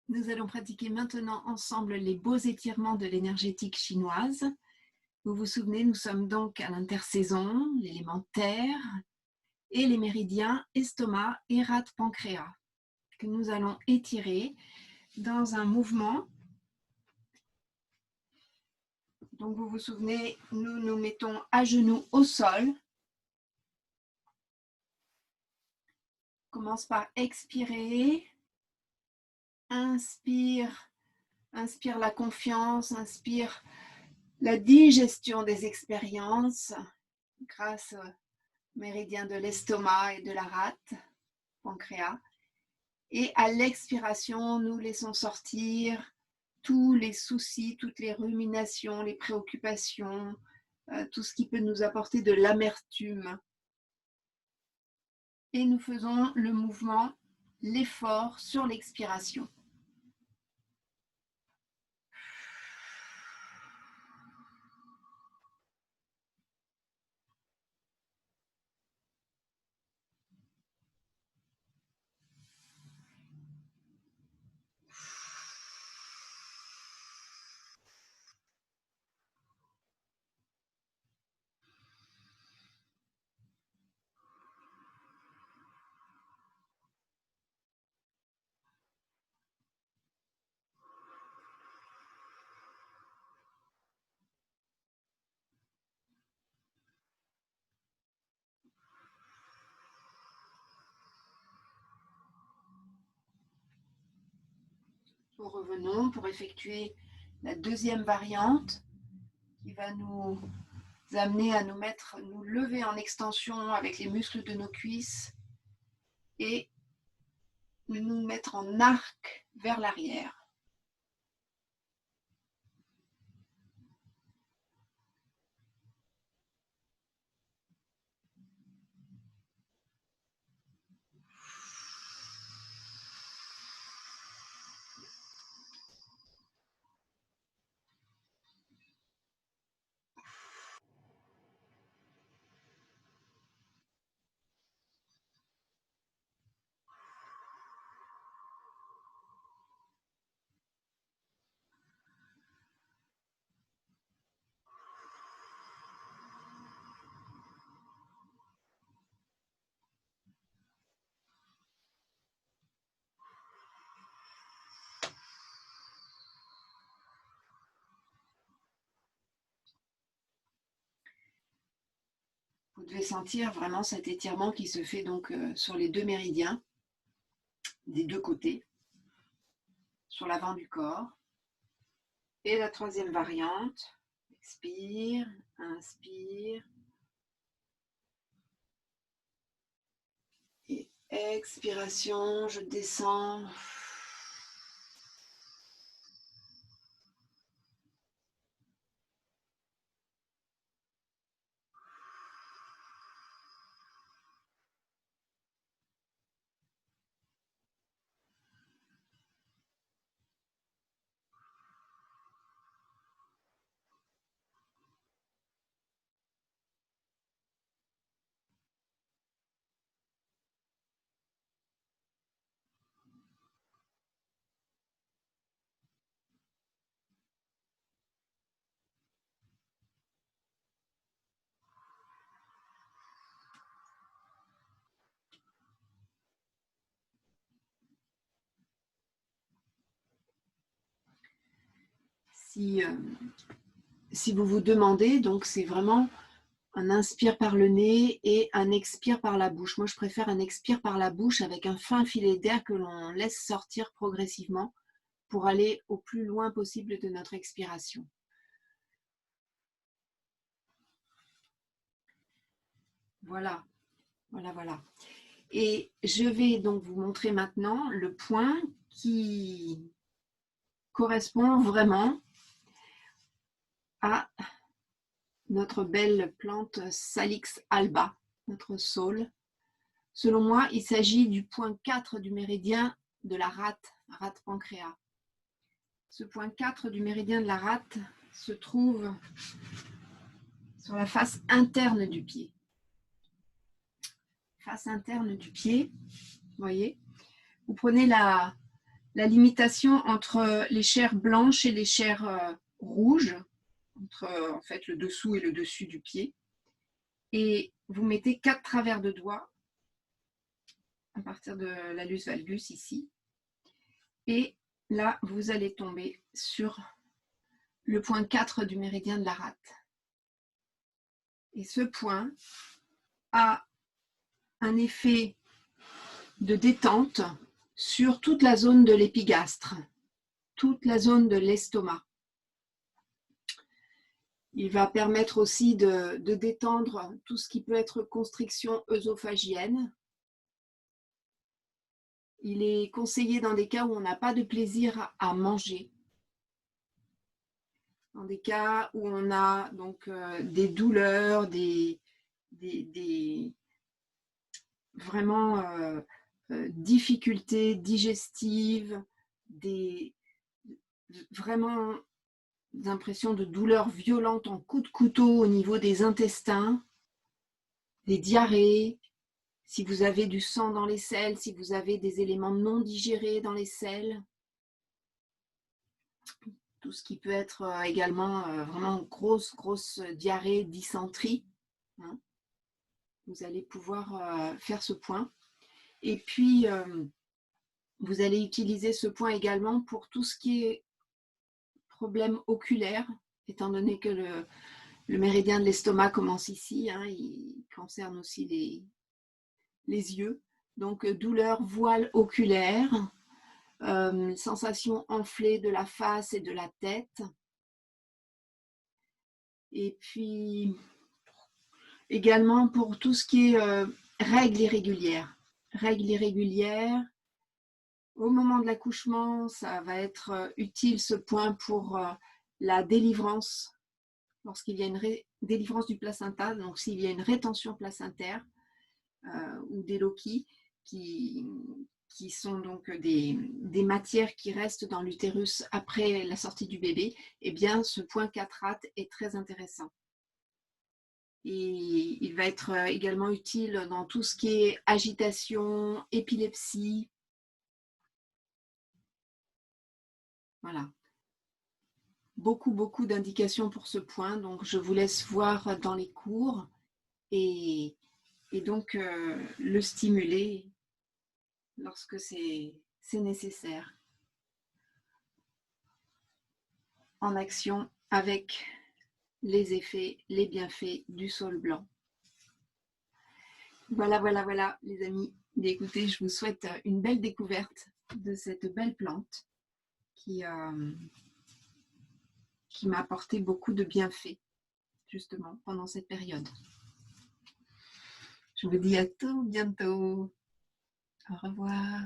Nous allons pratiquer maintenant ensemble les beaux étirements de l'énergétique chinoise. Vous vous souvenez, nous sommes donc à l'intersaison, l'élément terre et les méridiens estomac et rate pancréas que nous allons étirer dans un mouvement. Donc vous vous souvenez, nous nous mettons à genoux au sol. Commence par expirer. Inspire, inspire la confiance, inspire la digestion des expériences grâce au méridien de l'estomac et de la rate, pancréas. Et à l'expiration, nous laissons sortir tous les soucis, toutes les ruminations, les préoccupations, tout ce qui peut nous apporter de l'amertume. Et nous faisons le mouvement, l'effort sur l'expiration. Nous revenons pour effectuer la deuxième variante qui va nous amener à nous lever en extension avec les muscles de nos cuisses et nous mettre en arc vers l'arrière. Vous devez sentir vraiment cet étirement qui se fait donc sur les deux méridiens, des deux côtés, sur l'avant du corps. Et la troisième variante, expire, inspire. Et expiration, je descends. Si vous vous demandez, donc c'est vraiment un inspire par le nez et un expire par la bouche. Moi, je préfère un expire par la bouche avec un fin filet d'air que l'on laisse sortir progressivement pour aller au plus loin possible de notre expiration. Voilà, voilà, voilà. Et je vais donc vous montrer maintenant le point qui correspond vraiment à notre belle plante Salix alba, notre saule. Selon moi, il s'agit du point 4 du méridien de la rate pancréas. Ce point 4 du méridien de la rate se trouve sur la face interne du pied. Face interne du pied, vous voyez, vous prenez la la limitation entre les chairs blanches et les chairs rouges, entre en fait le dessous et le dessus du pied. Et vous mettez 4 travers de doigts à partir de l'allus valgus ici. Et là, vous allez tomber sur le point 4 du méridien de la rate. Et ce point a un effet de détente sur toute la zone de l'épigastre, toute la zone de l'estomac. Il va permettre aussi de détendre tout ce qui peut être constriction œsophagienne. Il est conseillé dans des cas où on n'a pas de plaisir à manger, dans des cas où on a donc des douleurs, vraiment difficultés digestives, vraiment d'impression de douleurs violentes en coups de couteau au niveau des intestins, des diarrhées, si vous avez du sang dans les selles, si vous avez des éléments non digérés dans les selles, tout ce qui peut être également vraiment grosse diarrhée, dysenterie, hein. Vous allez pouvoir faire ce point. Et puis, vous allez utiliser ce point également pour tout ce qui est problème oculaire, étant donné que le méridien de l'estomac commence ici, hein, il concerne aussi les yeux. Donc, douleur, voile oculaire, sensation enflée de la face et de la tête. Et puis, également pour tout ce qui est règles irrégulières. Règles irrégulières, au moment de l'accouchement, ça va être utile ce point pour la délivrance, lorsqu'il y a une délivrance du placenta, donc s'il y a une rétention placentaire ou des loquis qui sont donc des matières qui restent dans l'utérus après la sortie du bébé, eh bien ce point 4-rat est très intéressant. Et il va être également utile dans tout ce qui est agitation, épilepsie. Voilà. Beaucoup d'indications pour ce point, donc je vous laisse voir dans les cours et donc le stimuler lorsque c'est nécessaire. En action avec les effets, les bienfaits du saule blanc. Voilà, les amis. Écoutez, je vous souhaite une belle découverte de cette belle plante qui m'a apporté beaucoup de bienfaits, justement, pendant cette période. Je vous dis à tout bientôt. Au revoir.